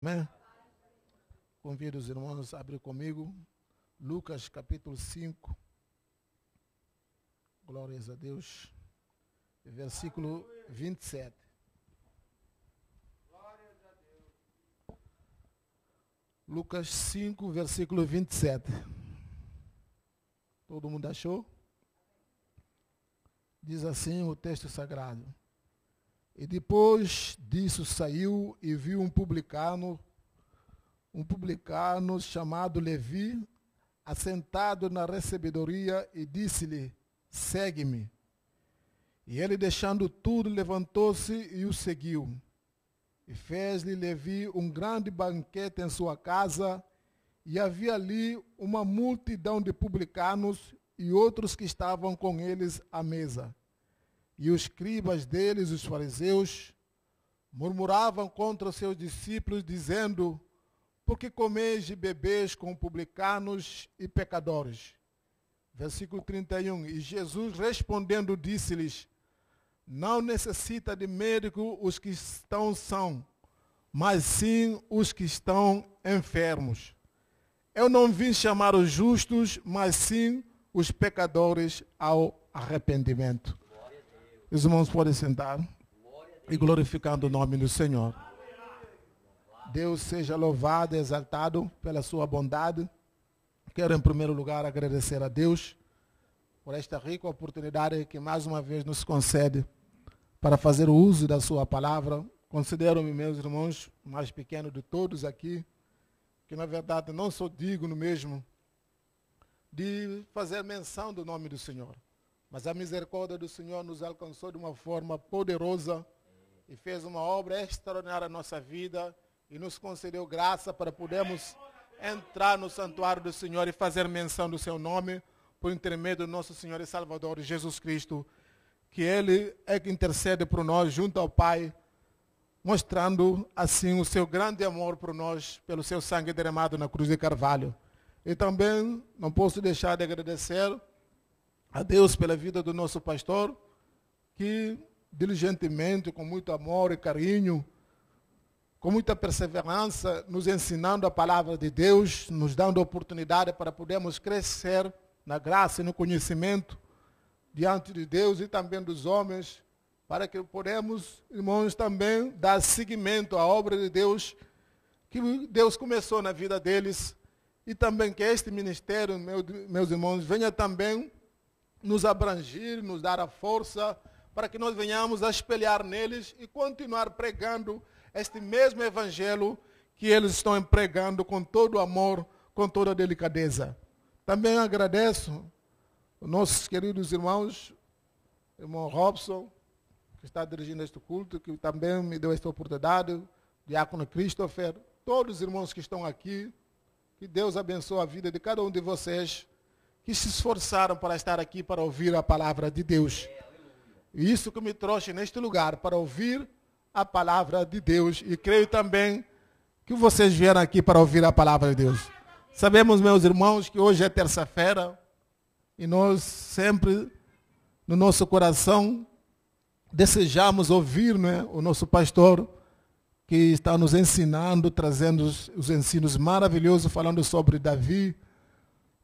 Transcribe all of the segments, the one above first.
Amém? Convido os irmãos a abrir comigo Lucas capítulo 5. Glórias a Deus. Versículo 27. Lucas 5, versículo 27. Todo mundo achou? Diz assim o texto sagrado. E depois disso saiu e viu um publicano chamado Levi, assentado na recebedoria, e disse-lhe: segue-me. E ele, deixando tudo, levantou-se e o seguiu. E fez-lhe Levi um grande banquete em sua casa, e havia ali uma multidão de publicanos e outros que estavam com eles à mesa. E os escribas deles, os fariseus, murmuravam contra os seus discípulos, dizendo: por que comeis e bebeis com publicanos e pecadores? Versículo 31. E Jesus, respondendo, disse-lhes: não necessita de médico os que estão sãos, mas sim os que estão enfermos. Eu não vim chamar os justos, mas sim os pecadores ao arrependimento. Os irmãos podem sentar e glorificando o nome do Senhor. Deus seja louvado e exaltado pela sua bondade. Quero em primeiro lugar agradecer a Deus por esta rica oportunidade que mais uma vez nos concede para fazer o uso da sua palavra. Considero-me, meus irmãos, o mais pequeno de todos aqui, que na verdade não sou digno mesmo de fazer menção do nome do Senhor. Mas a misericórdia do Senhor nos alcançou de uma forma poderosa e fez uma obra extraordinária na nossa vida e nos concedeu graça para podermos entrar no santuário do Senhor e fazer menção do seu nome por intermédio do nosso Senhor e Salvador Jesus Cristo, que Ele é que intercede por nós junto ao Pai, mostrando assim o seu grande amor por nós, pelo seu sangue derramado na cruz de Carvalho. E também não posso deixar de agradecer a Deus pela vida do nosso pastor, que diligentemente, com muito amor e carinho, com muita perseverança, nos ensinando a palavra de Deus, nos dando a oportunidade para podermos crescer na graça e no conhecimento diante de Deus e também dos homens, para que podemos, irmãos, também dar seguimento à obra de Deus, que Deus começou na vida deles, e também que este ministério, meus irmãos, venha também nos abranger, nos dar a força, para que nós venhamos a espelhar neles e continuar pregando este mesmo evangelho que eles estão pregando com todo o amor, com toda a delicadeza. Também agradeço os nossos queridos irmãos, irmão Robson, que está dirigindo este culto, que também me deu esta oportunidade, diácono Christopher, todos os irmãos que estão aqui, que Deus abençoe a vida de cada um de vocês, que se esforçaram para estar aqui para ouvir a palavra de Deus. E isso que me trouxe neste lugar, para ouvir a palavra de Deus. E creio também que vocês vieram aqui para ouvir a palavra de Deus. Sabemos, meus irmãos, que hoje é terça-feira e nós sempre, no nosso coração, desejamos ouvir, né, o nosso pastor, que está nos ensinando, trazendo os ensinos maravilhosos, falando sobre Davi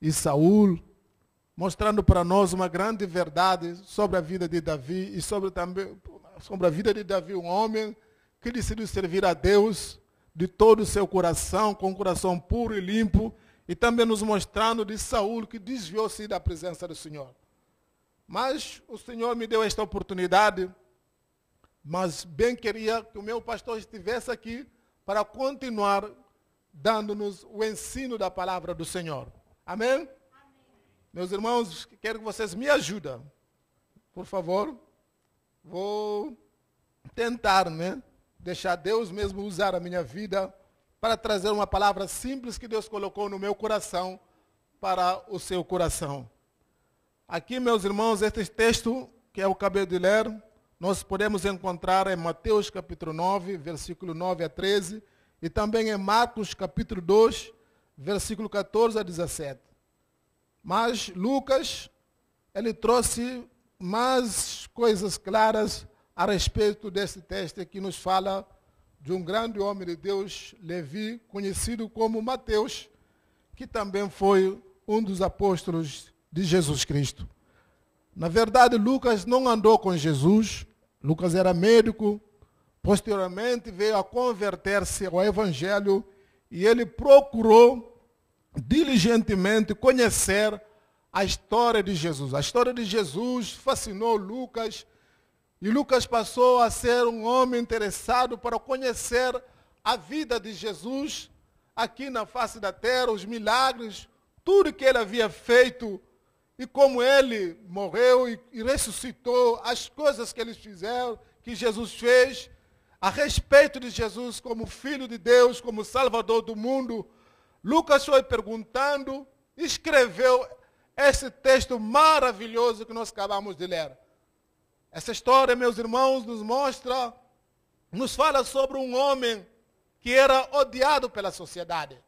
e Saul, mostrando para nós uma grande verdade sobre a vida de Davi e também sobre a vida de Davi, um homem que decidiu servir a Deus de todo o seu coração, com um coração puro e limpo, e também nos mostrando de Saul, que desviou-se da presença do Senhor. Mas o Senhor me deu esta oportunidade, mas bem queria que o meu pastor estivesse aqui para continuar dando-nos o ensino da palavra do Senhor. Amém? Meus irmãos, quero que vocês me ajudem. Por favor, vou tentar, né, deixar Deus mesmo usar a minha vida para trazer uma palavra simples que Deus colocou no meu coração para o seu coração. Aqui, meus irmãos, este texto que eu acabei de ler, nós podemos encontrar em Mateus capítulo 9, versículo 9 a 13, e também em Marcos capítulo 2, versículo 14 a 17. Mas Lucas, ele trouxe mais coisas claras a respeito desse texto que nos fala de um grande homem de Deus, Levi, conhecido como Mateus, que também foi um dos apóstolos de Jesus Cristo. Na verdade, Lucas não andou com Jesus. Lucas era médico, posteriormente veio a converter-se ao Evangelho e ele procurou diligentemente conhecer a história de Jesus. A história de Jesus fascinou Lucas e Lucas passou a ser um homem interessado para conhecer a vida de Jesus aqui na face da terra, os milagres, tudo que ele havia feito e como ele morreu e ressuscitou, as coisas que eles fizeram, que Jesus fez, a respeito de Jesus como Filho de Deus, como Salvador do mundo. Lucas foi perguntando, escreveu esse texto maravilhoso que nós acabamos de ler. Essa história, meus irmãos, nos fala sobre um homem que era odiado pela sociedade.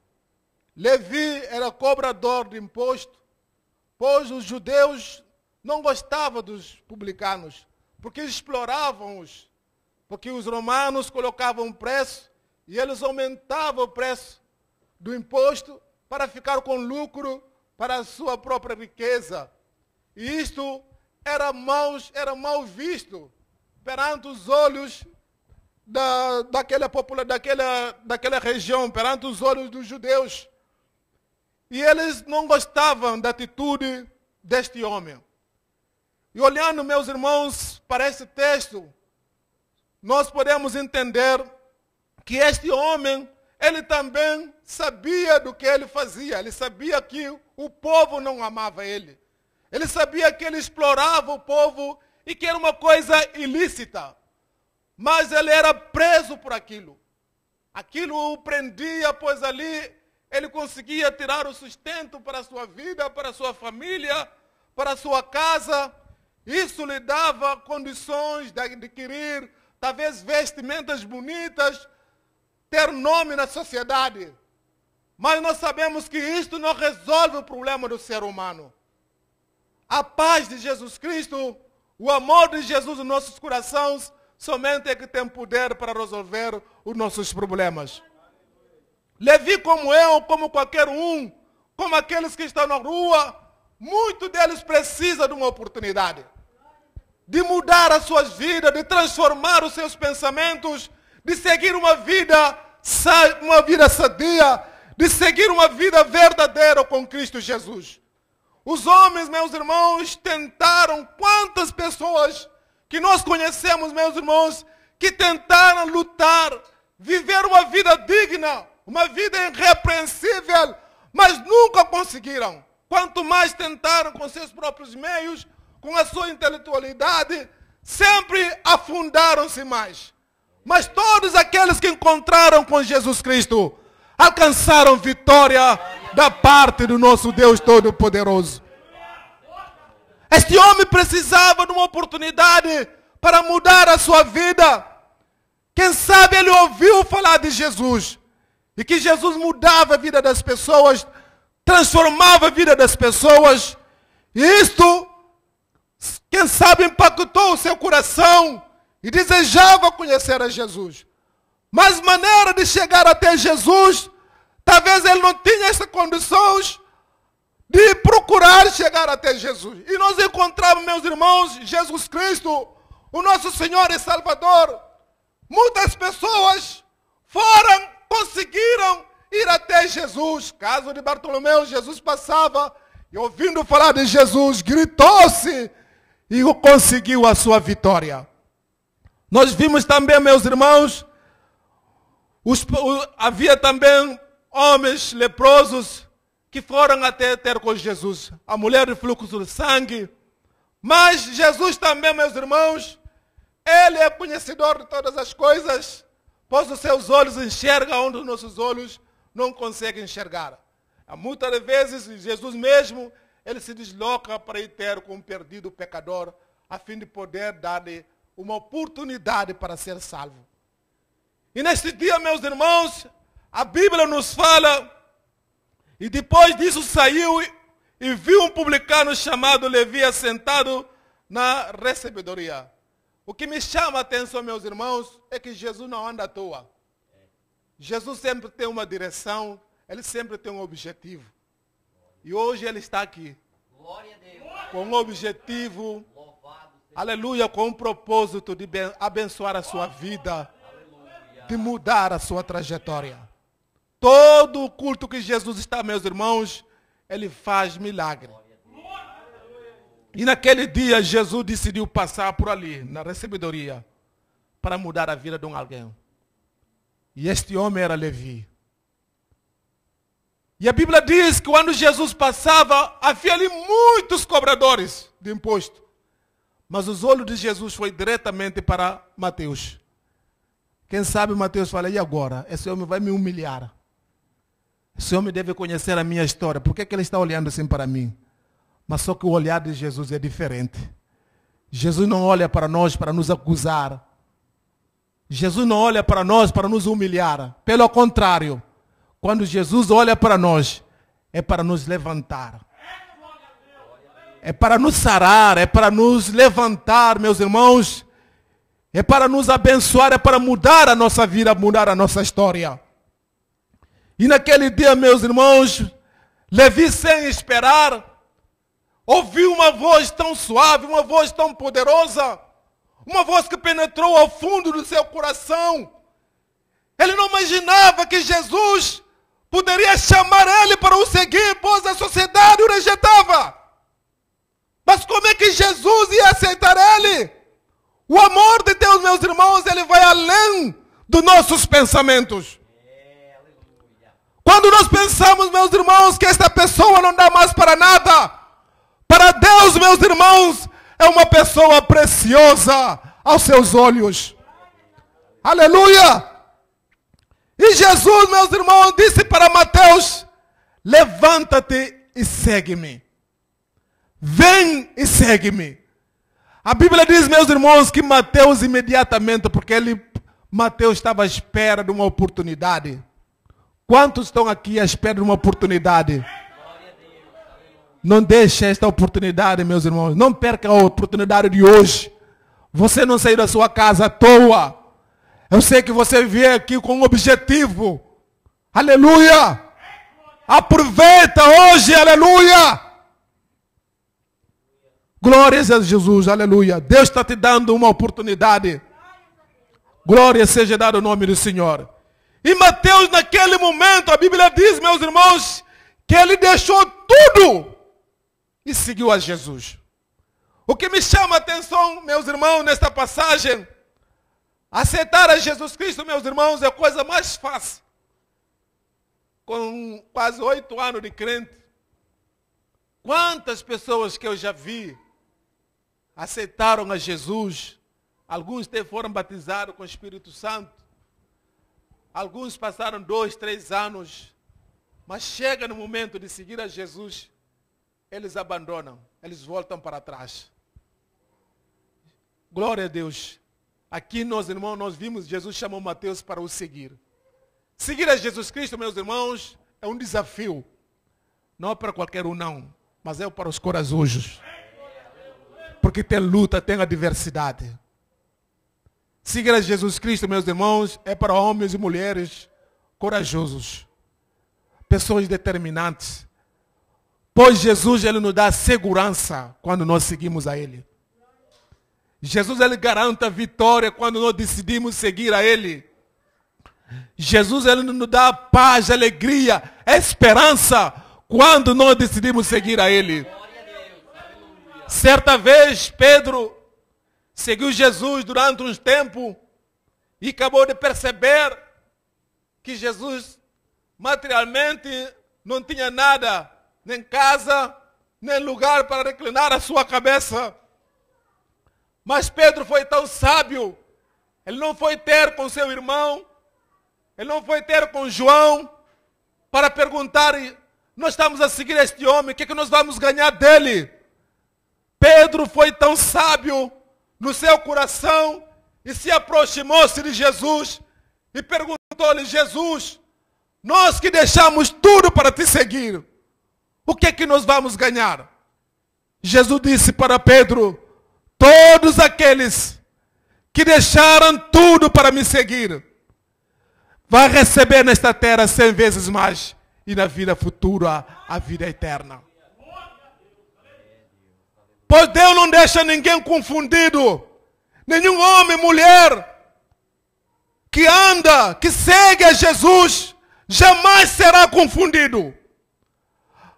Levi era cobrador de imposto, pois os judeus não gostavam dos publicanos, porque exploravam-os, porque os romanos colocavam preço e eles aumentavam o preço do imposto para ficar com lucro para a sua própria riqueza. E isto era mal visto perante os olhos daquela região, perante os olhos dos judeus. E eles não gostavam da atitude deste homem. E olhando, meus irmãos, para esse texto, nós podemos entender que este homem, ele também sabia do que ele fazia. Ele sabia que o povo não amava ele. Ele sabia que ele explorava o povo e que era uma coisa ilícita. Mas ele era preso por aquilo. Aquilo o prendia, pois ali ele conseguia tirar o sustento para a sua vida, para a sua família, para a sua casa. Isso lhe dava condições de adquirir, talvez, vestimentas bonitas, ter nome na sociedade. Mas nós sabemos que isto não resolve o problema do ser humano. A paz de Jesus Cristo, o amor de Jesus nos nossos corações, somente é que tem poder para resolver os nossos problemas. Levi, como eu, como qualquer um, como aqueles que estão na rua, muitos deles precisam de uma oportunidade de mudar as suas vidas, de transformar os seus pensamentos, de seguir uma vida sadia, de seguir uma vida verdadeira com Cristo Jesus. Os homens, meus irmãos, tentaram, quantas pessoas que nós conhecemos, meus irmãos, que tentaram lutar, viver uma vida digna, uma vida irrepreensível, mas nunca conseguiram. Quanto mais tentaram com seus próprios meios, com a sua intelectualidade, sempre afundaram-se mais. Mas todos aqueles que encontraram com Jesus Cristo alcançaram vitória da parte do nosso Deus Todo-Poderoso. Este homem precisava de uma oportunidade para mudar a sua vida. Quem sabe ele ouviu falar de Jesus e que Jesus mudava a vida das pessoas, transformava a vida das pessoas. E isto, quem sabe, impactou o seu coração e desejava conhecer a Jesus. Mas maneira de chegar até Jesus, talvez ele não tinha essas condições de procurar chegar até Jesus. E nós encontramos, meus irmãos, Jesus Cristo, o nosso Senhor e Salvador. Muitas pessoas conseguiram ir até Jesus. Caso de Bartolomeu, Jesus passava e ouvindo falar de Jesus, gritou-se e conseguiu a sua vitória. Nós vimos também, meus irmãos, havia também homens leprosos que foram até ter com Jesus. A mulher de fluxo de sangue. Mas Jesus também, meus irmãos, ele é conhecedor de todas as coisas, pois os seus olhos enxergam onde os nossos olhos não conseguem enxergar. Muitas vezes, Jesus mesmo, ele se desloca para ir ter com um perdido pecador, a fim de poder dar-lhe uma oportunidade para ser salvo. E neste dia, meus irmãos, a Bíblia nos fala, e depois disso saiu e viu um publicano chamado Levi assentado na recebedoria. O que me chama a atenção, meus irmãos, é que Jesus não anda à toa. Jesus sempre tem uma direção, ele sempre tem um objetivo. E hoje ele está aqui. Glória a Deus. Com um objetivo, Louvado seja. aleluia, com um propósito de abençoar a sua vida, Aleluia. de mudar a sua trajetória. Todo o culto que Jesus está, meus irmãos, ele faz milagre. E naquele dia Jesus decidiu passar por ali, na recebedoria, para mudar a vida de alguém. E este homem era Levi. E a Bíblia diz que quando Jesus passava, havia ali muitos cobradores de imposto. Mas os olhos de Jesus foi diretamente para Mateus. Quem sabe Mateus fala, e agora? Esse homem vai me humilhar. Esse homem deve conhecer a minha história. Por que ele está olhando assim para mim? Mas só que o olhar de Jesus é diferente. Jesus não olha para nós para nos acusar. Jesus não olha para nós para nos humilhar. Pelo contrário, quando Jesus olha para nós, é para nos levantar. É para nos sarar, é para nos levantar, meus irmãos. É para nos abençoar, é para mudar a nossa vida, mudar a nossa história. E naquele dia, meus irmãos, Levi, sem esperar, ouviu uma voz tão suave, uma voz tão poderosa, uma voz que penetrou ao fundo do seu coração. Ele não imaginava que Jesus poderia chamar ele para o seguir, pois a sociedade o rejeitava. Mas como é que Jesus ia aceitar ele? O amor de Deus, meus irmãos, ele vai além dos nossos pensamentos. Quando nós pensamos, meus irmãos, que esta pessoa não dá mais para nada, para Deus, meus irmãos, é uma pessoa preciosa aos seus olhos. Aleluia! E Jesus, meus irmãos, disse para Mateus, levanta-te e segue-me. Vem e segue-me. A Bíblia diz, meus irmãos, que Mateus imediatamente, porque Mateus estava à espera de uma oportunidade. Quantos estão aqui à espera de uma oportunidade? Não deixe esta oportunidade, meus irmãos. Não perca a oportunidade de hoje. Você não saiu da sua casa à toa. Eu sei que você veio aqui com um objetivo. Aleluia! Aproveita hoje, aleluia! Glórias a Jesus, aleluia. Deus está te dando uma oportunidade. Glória seja dada ao nome do Senhor. E Mateus, naquele momento, a Bíblia diz, meus irmãos, que ele deixou tudo e seguiu a Jesus. O que me chama a atenção, meus irmãos, nesta passagem, aceitar a Jesus Cristo, meus irmãos, é a coisa mais fácil. Com quase 8 anos de crente, quantas pessoas que eu já vi aceitaram a Jesus, alguns até foram batizados com o Espírito Santo, alguns passaram 2, 3 anos, mas chega no momento de seguir a Jesus, eles abandonam, eles voltam para trás. Glória a Deus. Aqui nós, irmãos, nós vimos, Jesus chamou Mateus para o seguir. Seguir a Jesus Cristo, meus irmãos, é um desafio. Não é para qualquer um, não, mas é para os corajosos. Porque tem luta, tem adversidade. Seguir a Jesus Cristo, meus irmãos, é para homens e mulheres corajosos. Pessoas determinantes. Pois Jesus, ele nos dá segurança quando nós seguimos a Ele. Jesus, ele garante a vitória quando nós decidimos seguir a Ele. Jesus, ele nos dá paz, alegria, esperança quando nós decidimos seguir a Ele. Certa vez, Pedro seguiu Jesus durante um tempo e acabou de perceber que Jesus materialmente não tinha nada, nem casa, nem lugar para reclinar a sua cabeça. Mas Pedro foi tão sábio, ele não foi ter com seu irmão, ele não foi ter com João para perguntar, nós estamos a seguir este homem, o que é que nós vamos ganhar dele? Pedro foi tão sábio no seu coração e se aproximou-se de Jesus e perguntou-lhe, Jesus, nós que deixamos tudo para te seguir, o que é que nós vamos ganhar? Jesus disse para Pedro, todos aqueles que deixaram tudo para me seguir, vai receber nesta terra 100 vezes mais. E na vida futura, a vida eterna. Pois Deus não deixa ninguém confundido. Nenhum homem, mulher que anda, que segue a Jesus, jamais será confundido.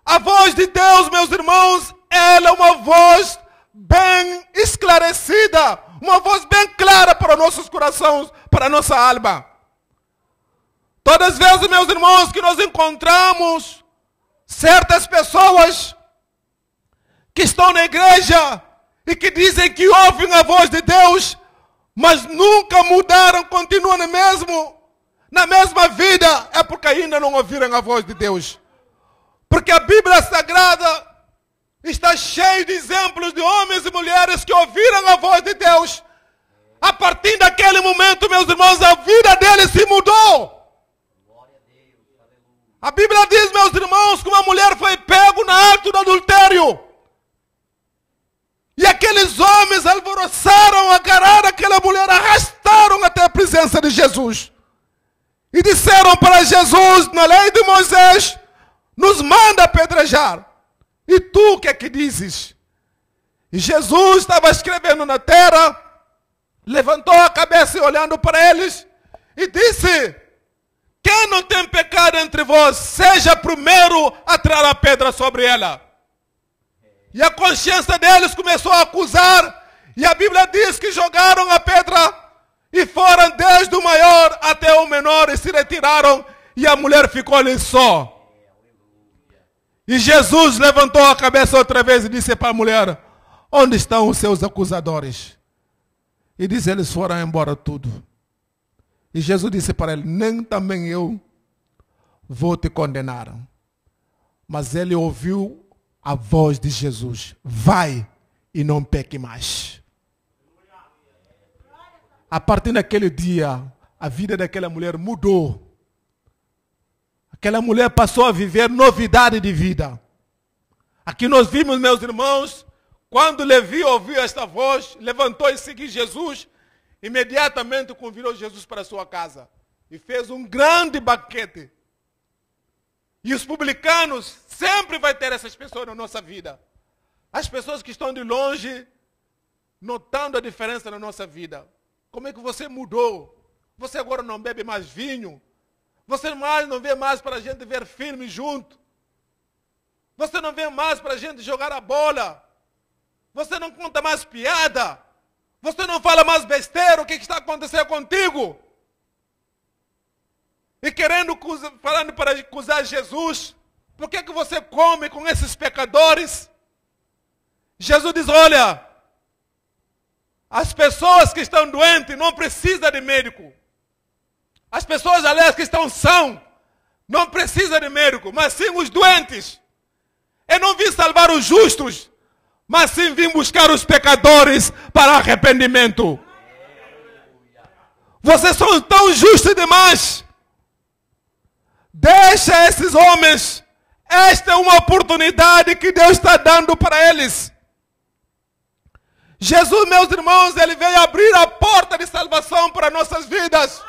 A voz de Deus, meus irmãos, ela é uma voz bem esclarecida, uma voz bem clara para nossos corações, para a nossa alma. Todas as vezes, meus irmãos, que nós encontramos certas pessoas que estão na igreja e que dizem que ouvem a voz de Deus, mas nunca mudaram, continuam na mesma vida, é porque ainda não ouviram a voz de Deus. Porque a Bíblia Sagrada está cheia de exemplos de homens e mulheres que ouviram a voz de Deus. A partir daquele momento, meus irmãos, a vida deles se mudou. A Bíblia diz, meus irmãos, que uma mulher foi pego no ato do adultério. E aqueles homens alvoroçaram, agarraram aquela mulher, arrastaram até a presença de Jesus. E disseram para Jesus, na lei de Moisés, nos manda apedrejar. E tu o que é que dizes? E Jesus estava escrevendo na terra, levantou a cabeça e olhando para eles, e disse: quem não tem pecado entre vós, seja primeiro a tirar a pedra sobre ela. E a consciência deles começou a acusar, e a Bíblia diz que jogaram a pedra, e foram desde o maior até o menor, e se retiraram, e a mulher ficou ali só. E Jesus levantou a cabeça outra vez e disse para a mulher: onde estão os seus acusadores? E diz: eles foram embora tudo. E Jesus disse para ele: nem também eu vou te condenar. Mas ele ouviu a voz de Jesus: vai e não peque mais. A partir daquele dia, a vida daquela mulher mudou. Aquela mulher passou a viver novidade de vida. Aqui nós vimos, meus irmãos, quando Levi ouviu esta voz, levantou e seguiu Jesus, imediatamente convidou Jesus para a sua casa e fez um grande banquete. E os publicanos, sempre vai ter essas pessoas na nossa vida. As pessoas que estão de longe, notando a diferença na nossa vida. Como é que você mudou? Você agora não bebe mais vinho? Você não vê mais para a gente ver filme junto? Você não vê mais para a gente jogar a bola? Você não conta mais piada? Você não fala mais besteira? O que está acontecendo contigo? E falando para acusar Jesus, por que você come com esses pecadores? Jesus diz: olha, as pessoas que estão doentes não precisam de médico. As pessoas, aliás, que estão sãs, não precisam de médico, mas sim os doentes. Eu não vim salvar os justos, mas sim vim buscar os pecadores para arrependimento. Vocês são tão justos demais. Deixa esses homens. Esta é uma oportunidade que Deus está dando para eles. Jesus, meus irmãos, ele veio abrir a porta de salvação para nossas vidas.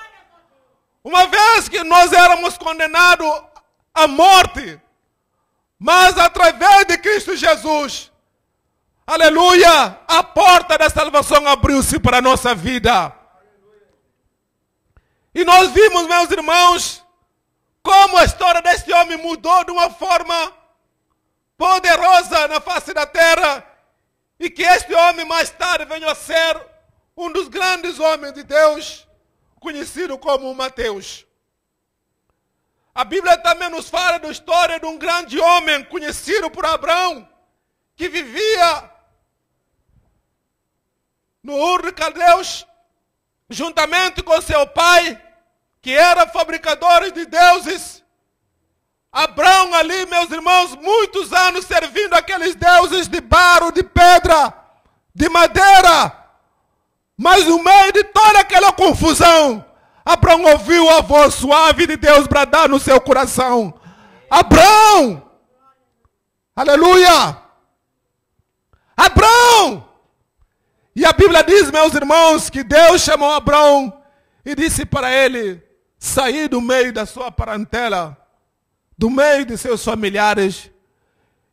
Uma vez que nós éramos condenados à morte, mas através de Cristo Jesus, aleluia, a porta da salvação abriu-se para a nossa vida. E nós vimos, meus irmãos, como a história deste homem mudou de uma forma poderosa na face da terra, e que este homem mais tarde veio a ser um dos grandes homens de Deus, conhecido como Mateus. A Bíblia também nos fala da história de um grande homem conhecido por Abraão, que vivia no Ur de Caldeus, juntamente com seu pai, que era fabricador de deuses. Abraão ali, meus irmãos, muitos anos servindo aqueles deuses de barro, de pedra, de madeira. Mas no meio de toda aquela confusão, Abraão ouviu a voz suave de Deus bradar no seu coração: Abraão! Aleluia! Abraão! E a Bíblia diz, meus irmãos, que Deus chamou Abraão e disse para ele: sair do meio da sua parentela, do meio de seus familiares,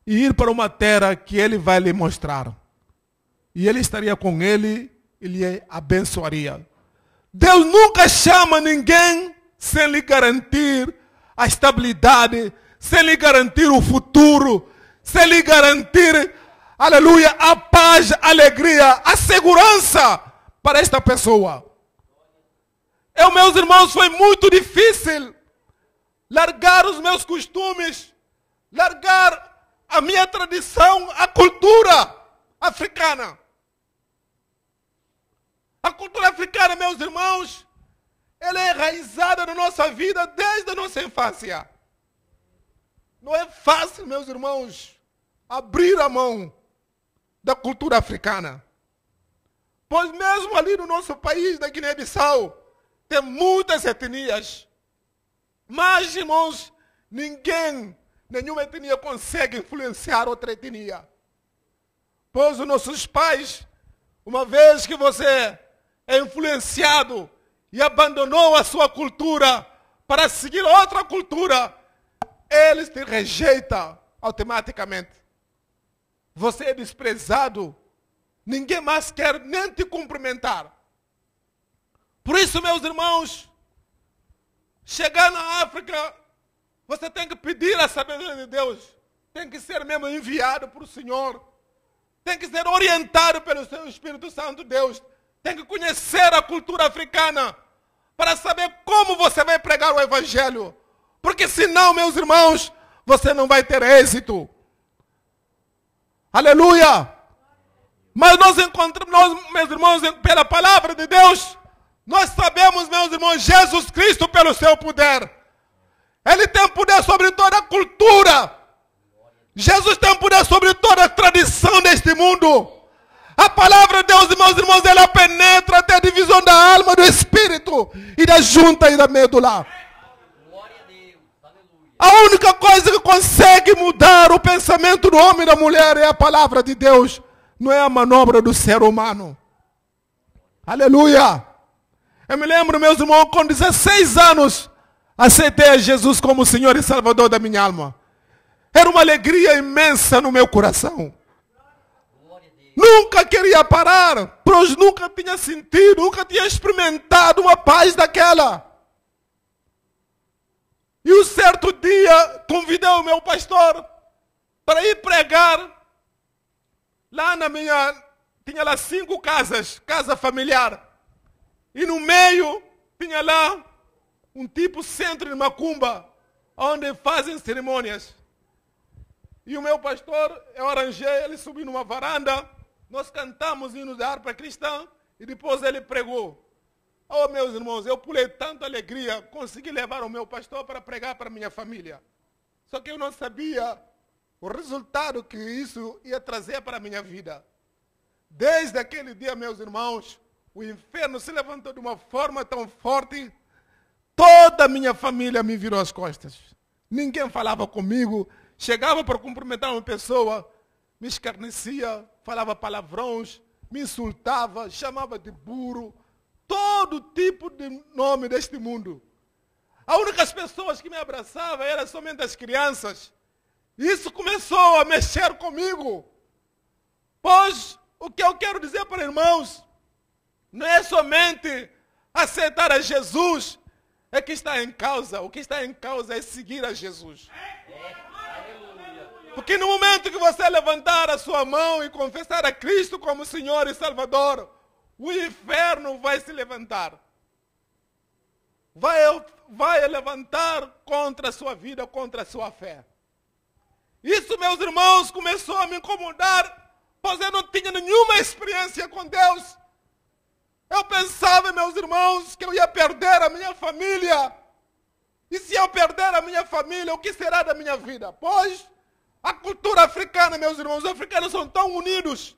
e ir para uma terra que ele vai lhe mostrar. E ele estaria com ele e lhe abençoaria. Deus nunca chama ninguém sem lhe garantir a estabilidade, sem lhe garantir o futuro, sem lhe garantir, aleluia, a paz, a alegria, a segurança para esta pessoa. Meus irmãos, foi muito difícil largar os meus costumes, largar a minha tradição, a cultura africana. A cultura africana, meus irmãos, ela é enraizada na nossa vida desde a nossa infância. Não é fácil, meus irmãos, abrir a mão da cultura africana. Pois mesmo ali no nosso país, da Guiné-Bissau, tem muitas etnias. Mas, irmãos, nenhuma etnia consegue influenciar outra etnia. Pois os nossos pais, uma vez que você é influenciado e abandonou a sua cultura para seguir outra cultura, eles te rejeitam automaticamente. Você é desprezado, ninguém mais quer nem te cumprimentar. Por isso, meus irmãos, chegar na África, você tem que pedir a sabedoria de Deus. Tem que ser mesmo enviado por o Senhor. Tem que ser orientado pelo seu Espírito Santo de Deus. Tem que conhecer a cultura africana para saber como você vai pregar o Evangelho. Porque senão, meus irmãos, você não vai ter êxito. Aleluia! Mas nós encontramos, meus irmãos, pela palavra de Deus, nós sabemos, meus irmãos, Jesus Cristo pelo seu poder. Ele tem poder sobre toda a cultura. Jesus tem poder sobre toda a tradição deste mundo. A palavra de Deus, meus irmãos, ela penetra até a divisão da alma, do espírito e da junta e da medula. Glória a Deus. Aleluia. A única coisa que consegue mudar o pensamento do homem e da mulher é a palavra de Deus. Não é a manobra do ser humano. Aleluia. Eu me lembro, meus irmãos, com 16 anos, aceitei a Jesus como Senhor e Salvador da minha alma. Era uma alegria imensa no meu coração. Glória a Deus. Nunca queria parar, pois nunca tinha sentido, nunca tinha experimentado uma paz daquela. E um certo dia, convidei o meu pastor para ir pregar. Lá tinha lá 5 casas, casa familiar. E no meio, tinha lá um tipo centro de macumba, onde fazem cerimônias. E o meu pastor, eu arranjei, ele subiu numa varanda, nós cantamos hinos da harpa cristã, e depois ele pregou. Oh, meus irmãos, eu pulei tanta alegria, consegui levar o meu pastor para pregar para minha família. Só que eu não sabia o resultado que isso ia trazer para a minha vida. Desde aquele dia, meus irmãos, o inferno se levantou de uma forma tão forte, toda a minha família me virou as costas. Ninguém falava comigo, chegava para cumprimentar uma pessoa, me escarnecia, falava palavrões, me insultava, chamava de burro, todo tipo de nome deste mundo. As únicas pessoas que me abraçavam eram somente as crianças. Isso começou a mexer comigo. Pois o que eu quero dizer para irmãos, não é somente aceitar a Jesus é que está em causa. O que está em causa é seguir a Jesus. Porque no momento que você levantar a sua mão e confessar a Cristo como Senhor e Salvador, o inferno vai se levantar. Vai levantar contra a sua vida, contra a sua fé. Isso, meus irmãos, começou a me incomodar, pois eu não tinha nenhuma experiência com Deus. Eu pensava, meus irmãos, que eu ia perder a minha família. E se eu perder a minha família, o que será da minha vida? Pois a cultura africana, meus irmãos, os africanos são tão unidos.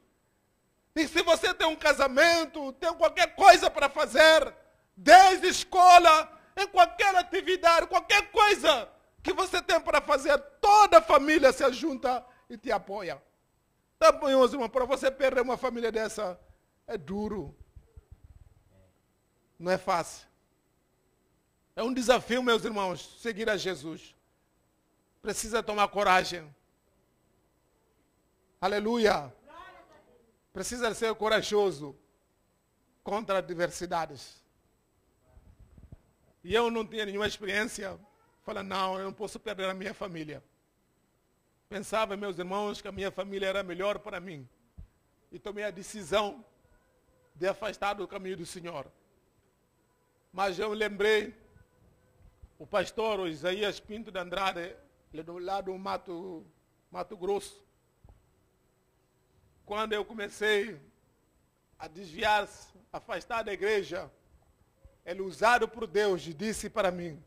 E se você tem um casamento, tem qualquer coisa para fazer, desde escola, em qualquer atividade, qualquer coisa que você tem para fazer, toda a família se junta e te apoia. Tá bom, meus irmãos, para você perder uma família dessa, é duro. Não é fácil. É um desafio, meus irmãos, seguir a Jesus. Precisa tomar coragem. Aleluia. Precisa ser corajoso contra adversidades. E eu não tinha nenhuma experiência. Falei, não, eu não posso perder a minha família. Pensava, meus irmãos, que a minha família era melhor para mim. E tomei a decisão de afastar do caminho do Senhor. Mas eu lembrei, o pastor o Isaías Pinto de Andrade, ele do lado do Mato Grosso, quando eu comecei a desviar-se, afastar da igreja, ele, usado por Deus, disse para mim,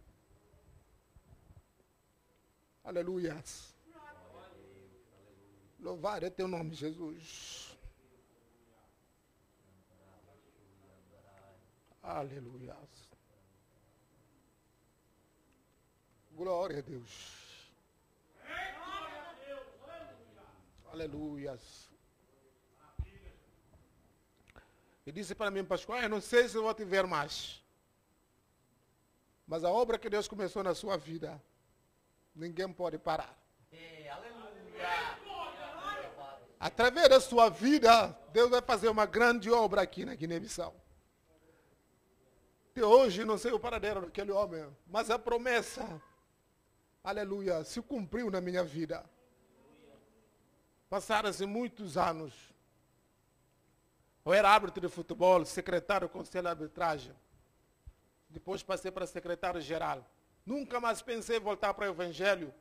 aleluia, louvado é teu nome, Jesus. Aleluia. Glória a Deus. Aleluia. E disse para mim, Pascoal, eu não sei se eu vou te ver mais. Mas a obra que Deus começou na sua vida, ninguém pode parar. Aleluia. Através da sua vida, Deus vai fazer uma grande obra aqui na Guiné-Bissau. Até hoje não sei o paradeiro daquele homem, mas a promessa, aleluia, se cumpriu na minha vida. Passaram-se muitos anos. Eu era árbitro de futebol, secretário do Conselho de Arbitragem. Depois passei para secretário-geral. Nunca mais pensei em voltar para o Evangelho.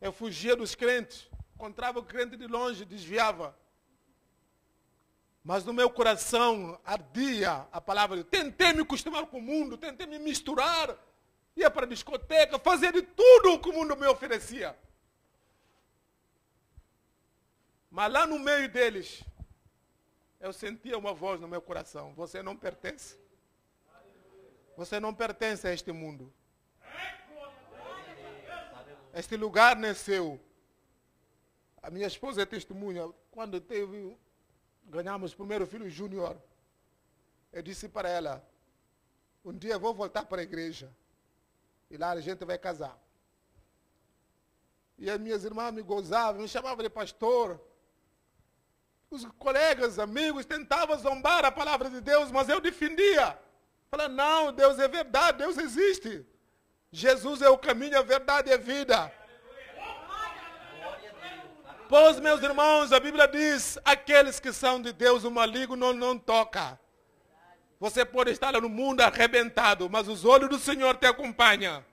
Eu fugia dos crentes. Encontrava o crente de longe, desviava. Mas no meu coração ardia a palavra de Deus. Tentei me acostumar com o mundo, tentei me misturar. Ia para a discoteca, fazia de tudo o que o mundo me oferecia. Mas lá no meio deles, eu sentia uma voz no meu coração. Você não pertence. Você não pertence a este mundo. Este lugar não é seu. A minha esposa é testemunha. Quando ganhamos o primeiro filho júnior, eu disse para ela, um dia eu vou voltar para a igreja. E lá a gente vai casar. E as minhas irmãs me gozavam, me chamavam de pastor. Os colegas, amigos, tentavam zombar a palavra de Deus, mas eu defendia. Falei, não, Deus é verdade, Deus existe. Jesus é o caminho, a verdade e a vida. Pois, meus irmãos, a Bíblia diz, aqueles que são de Deus, o maligno não toca. Você pode estar no mundo arrebentado, mas os olhos do Senhor te acompanham.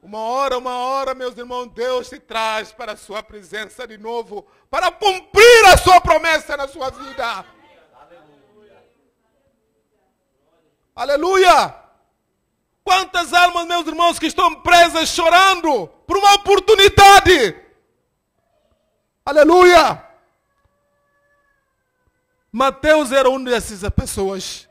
Uma hora, meus irmãos, Deus te traz para a sua presença de novo, para cumprir a sua promessa na sua vida. Aleluia! Quantas almas, meus irmãos, que estão presas chorando por uma oportunidade. Aleluia! Mateus era um dessas pessoas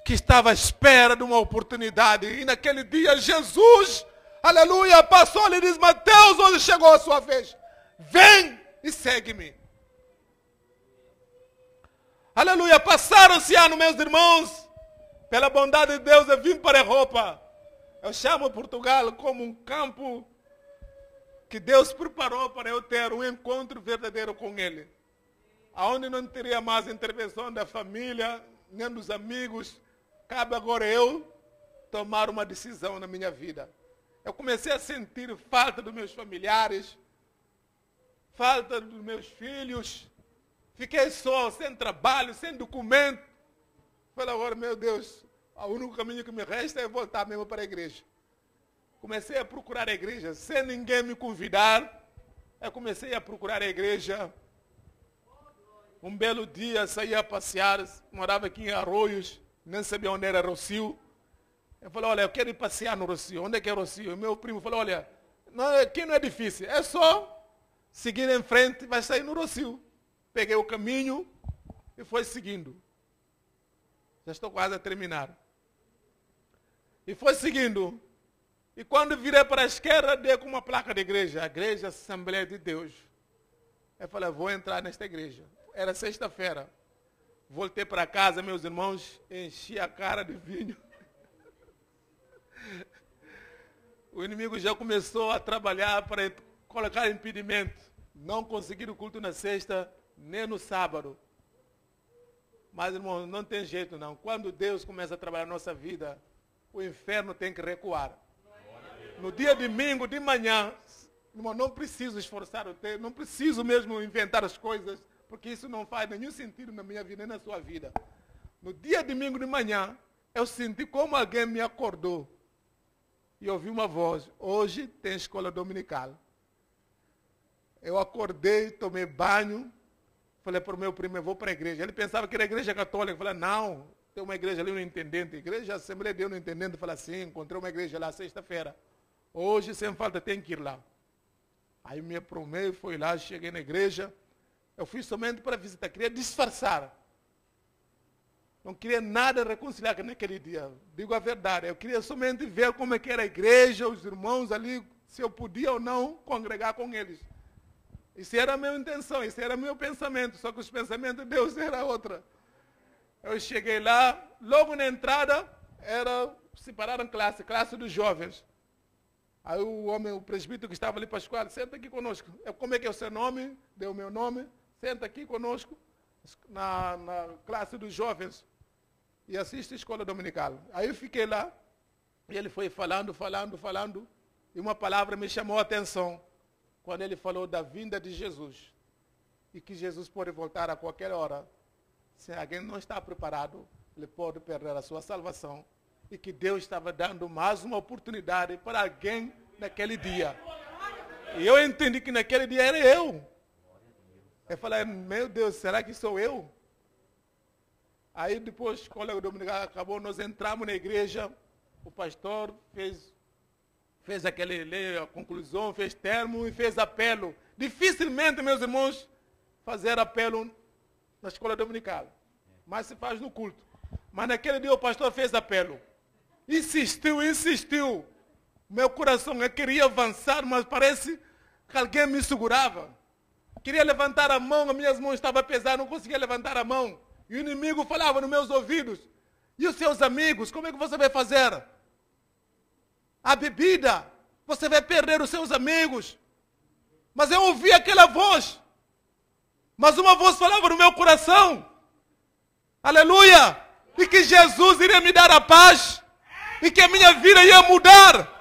que estava à espera de uma oportunidade. E naquele dia Jesus, aleluia, passou e diz, Mateus, hoje chegou a sua vez. Vem e segue-me. Aleluia, passaram-se anos, meus irmãos. Pela bondade de Deus, eu vim para a Europa. Eu chamo Portugal como um campo que Deus preparou para eu ter um encontro verdadeiro com Ele. Onde não teria mais intervenção da família, nem dos amigos. Cabe agora eu tomar uma decisão na minha vida. Eu comecei a sentir falta dos meus familiares, falta dos meus filhos. Fiquei só, sem trabalho, sem documento. Falei agora, meu Deus, o único caminho que me resta é voltar mesmo para a igreja. Comecei a procurar a igreja, sem ninguém me convidar. Eu comecei a procurar a igreja. Um belo dia, saí a passear, morava aqui em Arroios, nem sabia onde era Rocio. Eu falei, olha, eu quero ir passear no Rocio. Onde é que é Rocio? E meu primo falou, olha, aqui não é difícil, é só seguir em frente, vai sair no Rocio. Peguei o caminho e foi seguindo. Já estou quase a terminar. E foi seguindo. E quando virei para a esquerda, dei com uma placa de igreja. A igreja Assembleia de Deus. Eu falei, vou entrar nesta igreja. Era sexta-feira. Voltei para casa, meus irmãos, enchi a cara de vinho. O inimigo já começou a trabalhar para colocar impedimento. Não conseguir o culto na sexta, nem no sábado. Mas, irmão, não tem jeito não. Quando Deus começa a trabalhar na nossa vida, o inferno tem que recuar. No dia de domingo, de manhã, irmão, não preciso esforçar o tempo, não preciso mesmo inventar as coisas, porque isso não faz nenhum sentido na minha vida, nem na sua vida. No dia de domingo de manhã, eu senti como alguém me acordou. E ouvi uma voz: hoje tem escola dominical. Eu acordei, tomei banho, falei para o meu primo: eu vou para a igreja. Ele pensava que era igreja católica. Eu falei: não, tem uma igreja ali no Intendente. Igreja Assembleia de Deus no Intendente. Eu falei assim: encontrei uma igreja lá sexta-feira. Hoje, sem falta, tem que ir lá. Aí me aprumei, fui lá, cheguei na igreja. Eu fui somente para visitar, queria disfarçar. Não queria nada reconciliar naquele dia. Digo a verdade, eu queria somente ver como é que era a igreja, os irmãos ali, se eu podia ou não congregar com eles. Isso era a minha intenção, isso era o meu pensamento, só que os pensamentos de Deus era outra. Eu cheguei lá, logo na entrada, separaram classe dos jovens. Aí o presbítero que estava ali para a escola: senta aqui conosco. Como é que é o seu nome? Deu o meu nome. Senta aqui conosco, na classe dos jovens, e assiste a escola dominical. Aí eu fiquei lá, e ele foi falando, e uma palavra me chamou a atenção, quando ele falou da vinda de Jesus, e que Jesus pode voltar a qualquer hora. Se alguém não está preparado, ele pode perder a sua salvação, e que Deus estava dando mais uma oportunidade para alguém naquele dia. E eu entendi que naquele dia era eu. Eu falei: meu Deus, será que sou eu? Aí depois, quando a dominical acabou, nós entramos na igreja, o pastor fez a conclusão, fez termo e fez apelo. Dificilmente, meus irmãos, fazer apelo na escola dominical, mas se faz no culto. Mas naquele dia o pastor fez apelo. Insistiu. Meu coração, eu queria avançar, mas parece que alguém me segurava. Queria levantar a mão, as minhas mãos estavam pesadas, não conseguia levantar a mão. E o inimigo falava nos meus ouvidos: e os seus amigos, como é que você vai fazer? A bebida, você vai perder os seus amigos. Mas eu ouvi aquela voz. Mas uma voz falava no meu coração: aleluia! E que Jesus iria me dar a paz. E que a minha vida ia mudar.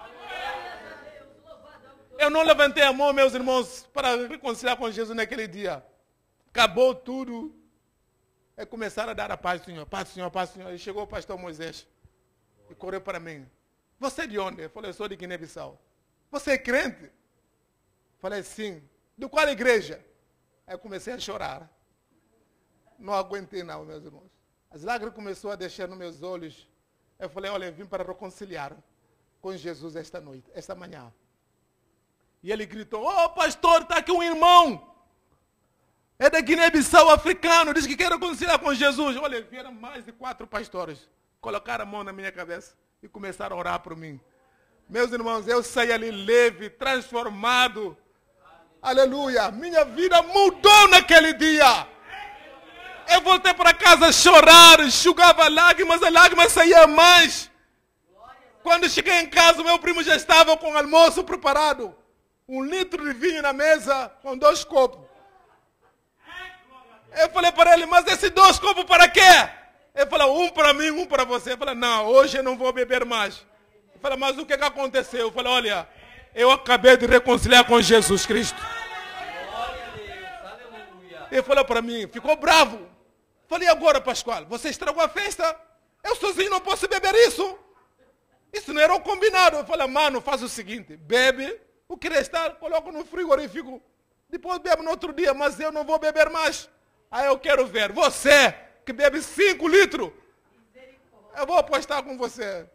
Eu não levantei a mão, meus irmãos, para reconciliar com Jesus naquele dia. Acabou tudo. É começar a dar a paz do Senhor. Paz do Senhor, paz do Senhor. E chegou o pastor Moisés e correu para mim: você é de onde? Eu falei: eu sou de Guiné-Bissau. Você é crente? Eu falei: sim. De qual igreja? Aí eu comecei a chorar. Não aguentei não, meus irmãos. As lágrimas começaram a descer nos meus olhos. Eu falei: olha, eu vim para reconciliar com Jesus esta manhã. E ele gritou: oh, pastor, está aqui um irmão. É da Guiné-Bissau, africano, diz que quer reconciliar com Jesus. Olha, vieram mais de 4 pastores, colocaram a mão na minha cabeça e começaram a orar por mim. Meus irmãos, eu saí ali leve, transformado. Aleluia, minha vida mudou naquele dia. Eu voltei para casa a chorar, enxugava lágrimas, a lágrima saía mais. Quando cheguei em casa, meu primo já estava com o almoço preparado. 1 litro de vinho na mesa, com 2 copos. Eu falei para ele: mas esses 2 copos para quê? Ele falou: um para mim, um para você. Eu falei: não, hoje eu não vou beber mais. Ele falou: mas o que aconteceu? Eu falei: olha, eu acabei de reconciliar com Jesus Cristo. Ele falou para mim, ficou bravo. Falei: agora, Pascoal, você estragou a festa? Eu sozinho não posso beber isso. Isso não era o combinado. Eu falei: mano, faz o seguinte, bebe, o que restar, coloca no frigorífico. Depois bebe no outro dia, mas eu não vou beber mais. Aí eu quero ver, você que bebe 5 litros, eu vou apostar com você.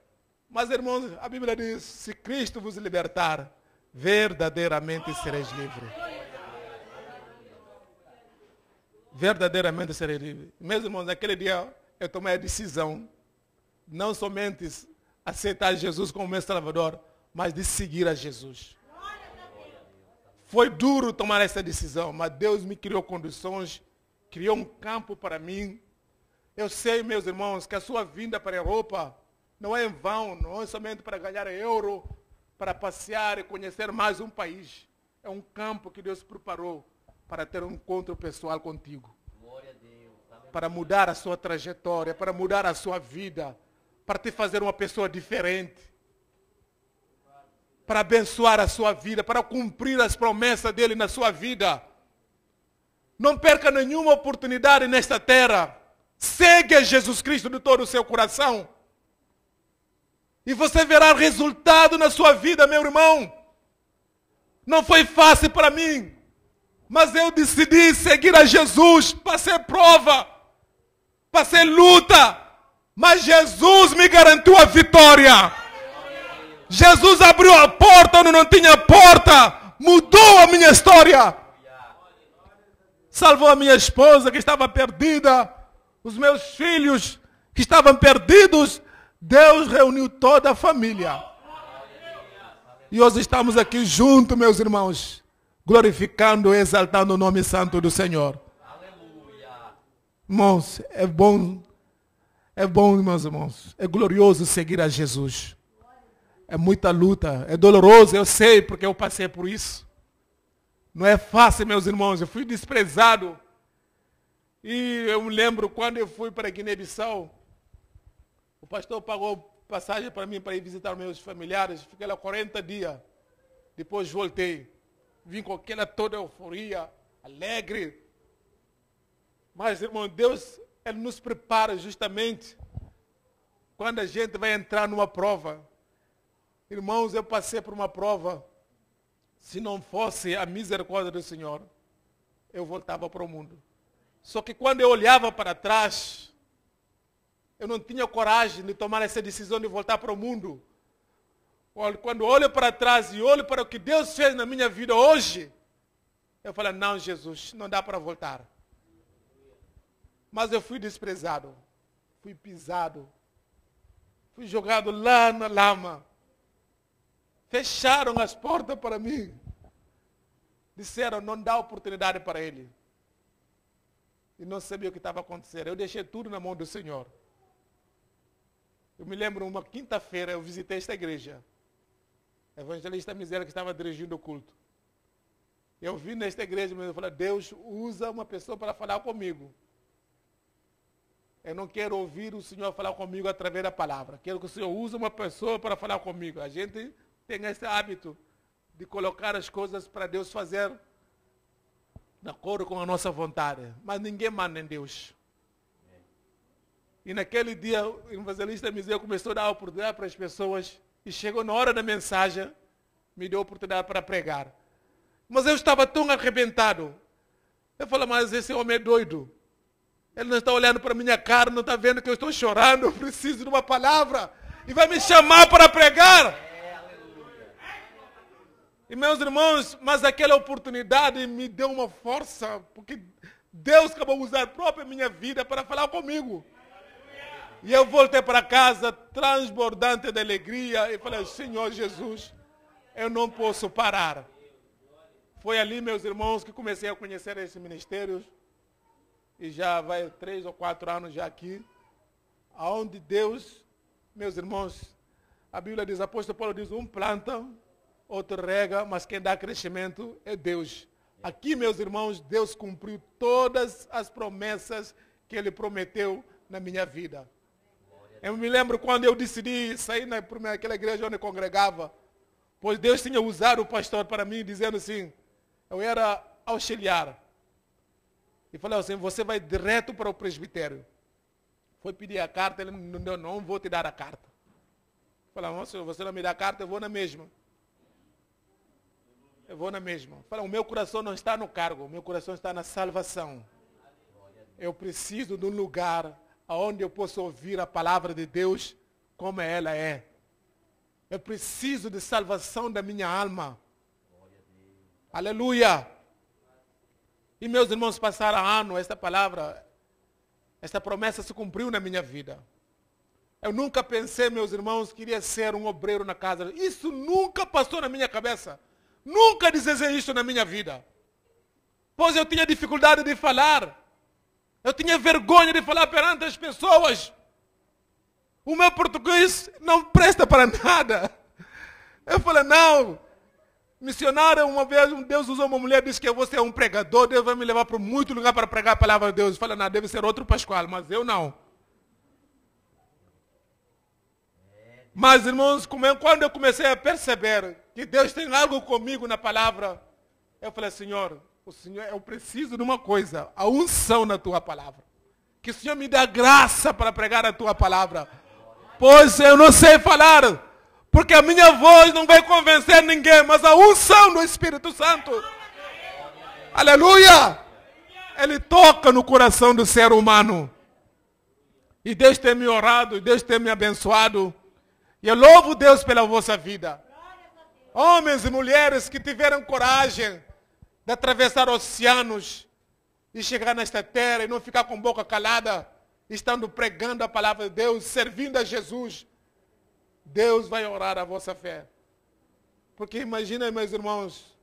Mas, irmãos, a Bíblia diz: se Cristo vos libertar, verdadeiramente sereis livres. Verdadeiramente sereis livres. Meus irmãos, naquele dia eu tomei a decisão, não somente aceitar Jesus como meu Salvador, mas de seguir a Jesus. Foi duro tomar essa decisão, mas Deus me criou condições, criou um campo para mim. Eu sei, meus irmãos, que a sua vinda para a Europa não é em vão, não é somente para ganhar euro, para passear e conhecer mais um país. É um campo que Deus preparou para ter um encontro pessoal contigo. Glória a Deus. Para mudar a sua trajetória, para mudar a sua vida, para te fazer uma pessoa diferente, para abençoar a sua vida, para cumprir as promessas dele na sua vida. Não perca nenhuma oportunidade nesta terra. Segue a Jesus Cristo de todo o seu coração. E você verá resultado na sua vida, meu irmão. Não foi fácil para mim, mas eu decidi seguir a Jesus. Passei prova, passei luta, mas Jesus me garantiu a vitória. Jesus abriu a porta onde não tinha porta, mudou a minha história. Salvou a minha esposa que estava perdida, os meus filhos que estavam perdidos. Deus reuniu toda a família. E hoje estamos aqui juntos, meus irmãos, glorificando e exaltando o nome santo do Senhor. Irmãos, é bom, meus irmãos. É glorioso seguir a Jesus. É muita luta, é doloroso, eu sei, porque eu passei por isso. Não é fácil, meus irmãos, eu fui desprezado. E eu me lembro quando eu fui para Guiné-Bissau, o pastor pagou passagem para mim para ir visitar meus familiares. Fiquei lá 40 dias. Depois voltei. Vim com aquela toda euforia, alegre. Mas, irmão, Deus, Ele nos prepara justamente quando a gente vai entrar numa prova. Irmãos, eu passei por uma prova. Se não fosse a misericórdia do Senhor, eu voltava para o mundo. Só que quando eu olhava para trás, eu não tinha coragem de tomar essa decisão de voltar para o mundo. Quando olho para trás e olho para o que Deus fez na minha vida hoje, eu falo, não, Jesus, não dá para voltar. Mas eu fui desprezado, fui pisado, fui jogado lá na lama. Fecharam as portas para mim. Disseram, não dá oportunidade para ele. E não sabia o que estava acontecendo. Eu deixei tudo na mão do Senhor. Eu me lembro, uma quinta-feira, eu visitei esta igreja. O evangelista Miséria que estava dirigindo o culto. Eu vim nesta igreja e falei, Deus usa uma pessoa para falar comigo. Eu não quero ouvir o Senhor falar comigo através da palavra. Quero que o Senhor use uma pessoa para falar comigo. A gente tem esse hábito de colocar as coisas para Deus fazer de acordo com a nossa vontade. Mas ninguém manda em Deus. E naquele dia, o evangelista Miséria começou a dar oportunidade para as pessoas. E chegou na hora da mensagem, me deu oportunidade para pregar. Mas eu estava tão arrebentado. Eu falei, mas esse homem é doido. Ele não está olhando para a minha cara, não está vendo que eu estou chorando. Eu preciso de uma palavra. E vai me chamar para pregar. E meus irmãos, mas aquela oportunidade me deu uma força. Porque Deus acabou de usar a própria minha vida para falar comigo. E eu voltei para casa transbordante de alegria e falei, Senhor Jesus, eu não posso parar. Foi ali, meus irmãos, que comecei a conhecer esse ministério. E já vai 3 ou 4 anos já aqui. Aonde Deus, meus irmãos, a Bíblia diz, o apóstolo Paulo diz, um planta, outro rega, mas quem dá crescimento é Deus. Aqui, meus irmãos, Deus cumpriu todas as promessas que Ele prometeu na minha vida. Eu me lembro quando eu decidi sair naquela igreja onde eu congregava, pois Deus tinha usado o pastor para mim, dizendo assim, eu era auxiliar. E falou assim, você vai direto para o presbitério. Foi pedir a carta, ele não vou te dar a carta. Falei, se você não me dá a carta, eu vou na mesma. Eu vou na mesma. Falei, o meu coração não está no cargo, o meu coração está na salvação. Eu preciso de um lugar onde eu posso ouvir a palavra de Deus como ela é. Eu preciso de salvação da minha alma. Aleluia! E meus irmãos, passaram anos, esta palavra, esta promessa se cumpriu na minha vida. Eu nunca pensei, meus irmãos, que iria ser um obreiro na casa. Isso nunca passou na minha cabeça. Nunca desejei isso na minha vida. Pois eu tinha dificuldade de falar. Eu tinha vergonha de falar perante as pessoas. O meu português não presta para nada. Eu falei, não. Missionário, uma vez, Deus usou uma mulher, disse que eu vou ser um pregador, Deus vai me levar para muito lugar para pregar a palavra de Deus. Eu falei, não, deve ser outro Pascoal, mas eu não. Mas, irmãos, quando eu comecei a perceber que Deus tem algo comigo na palavra, eu falei, Senhor, eu preciso de uma coisa, a unção na tua palavra. Que o Senhor me dê graça para pregar a tua palavra. Pois eu não sei falar, porque a minha voz não vai convencer ninguém, mas a unção do Espírito Santo, aleluia, ele toca no coração do ser humano. E Deus tem me orado, Deus tem me abençoado. E eu louvo Deus pela vossa vida. Homens e mulheres que tiveram coragem de atravessar oceanos e chegar nesta terra e não ficar com boca calada, estando pregando a palavra de Deus, servindo a Jesus. Deus vai orar a vossa fé. Porque imagina, meus irmãos,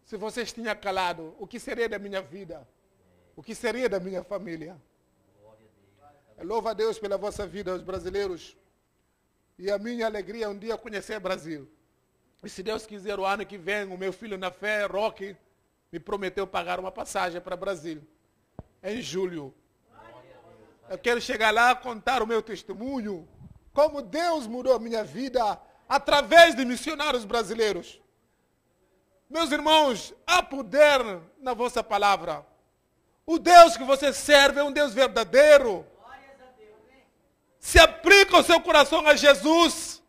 se vocês tinham calado, o que seria da minha vida? O que seria da minha família? Eu louvo a Deus pela vossa vida, os brasileiros. E a minha alegria é um dia conhecer o Brasil. E se Deus quiser, o ano que vem, o meu filho na fé, Roque, me prometeu pagar uma passagem para o Brasil. Em julho. Eu quero chegar lá, contar o meu testemunho. Como Deus mudou a minha vida através de missionários brasileiros. Meus irmãos, há poder na vossa palavra. O Deus que você serve é um Deus verdadeiro. Se aplica o seu coração a Jesus.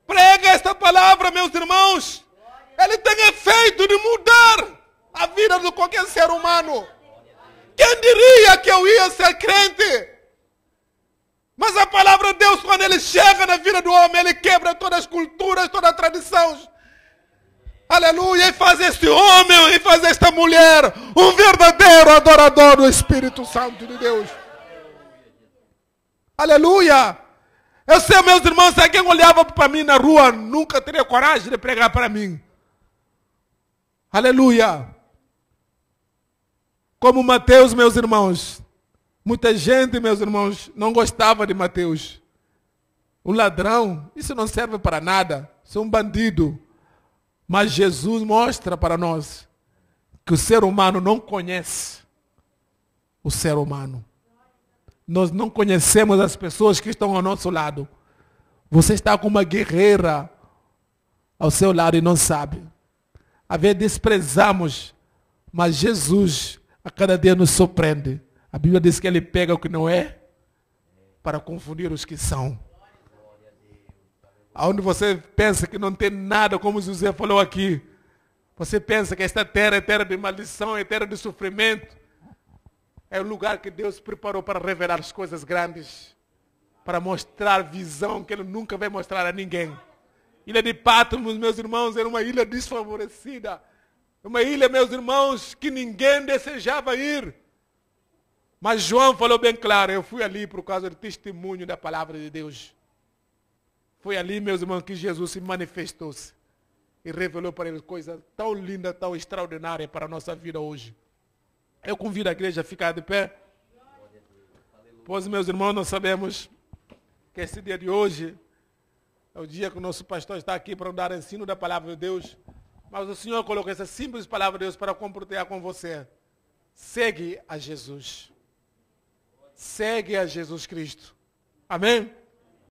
Prega esta palavra, meus irmãos. Ele tem efeito de mudar a vida de qualquer ser humano. Quem diria que eu ia ser crente? Mas a palavra de Deus, quando ele chega na vida do homem, ele quebra todas as culturas, todas as tradições. Aleluia, e faz este homem, e faz esta mulher um verdadeiro adorador do Espírito Santo de Deus. Aleluia! Eu sei, meus irmãos, se alguém olhava para mim na rua, nunca teria coragem de pregar para mim. Aleluia! Como Mateus, meus irmãos, muita gente, meus irmãos, não gostava de Mateus. Um ladrão, isso não serve para nada, isso é um bandido. Mas Jesus mostra para nós que o ser humano não conhece o ser humano. Nós não conhecemos as pessoas que estão ao nosso lado. Você está com uma guerreira ao seu lado e não sabe. Às vezes desprezamos, mas Jesus a cada dia nos surpreende. A Bíblia diz que ele pega o que não é para confundir os que são. Aonde você pensa que não tem nada, como José falou aqui. Você pensa que esta terra é terra de maldição, é terra de sofrimento. É o lugar que Deus preparou para revelar as coisas grandes. Para mostrar visão que Ele nunca vai mostrar a ninguém. Ilha de Patmos, meus irmãos, era uma ilha desfavorecida. Uma ilha, meus irmãos, que ninguém desejava ir. Mas João falou bem claro, eu fui ali por causa do testemunho da palavra de Deus. Foi ali, meus irmãos, que Jesus se manifestou-se. E revelou para eles coisa tão linda, tão extraordinária para a nossa vida hoje. Eu convido a igreja a ficar de pé. Pois, meus irmãos, nós sabemos que esse dia de hoje é o dia que o nosso pastor está aqui para dar ensino da palavra de Deus. Mas o Senhor colocou essa simples palavra de Deus para compartilhar com você. Segue a Jesus. Segue a Jesus Cristo. Amém?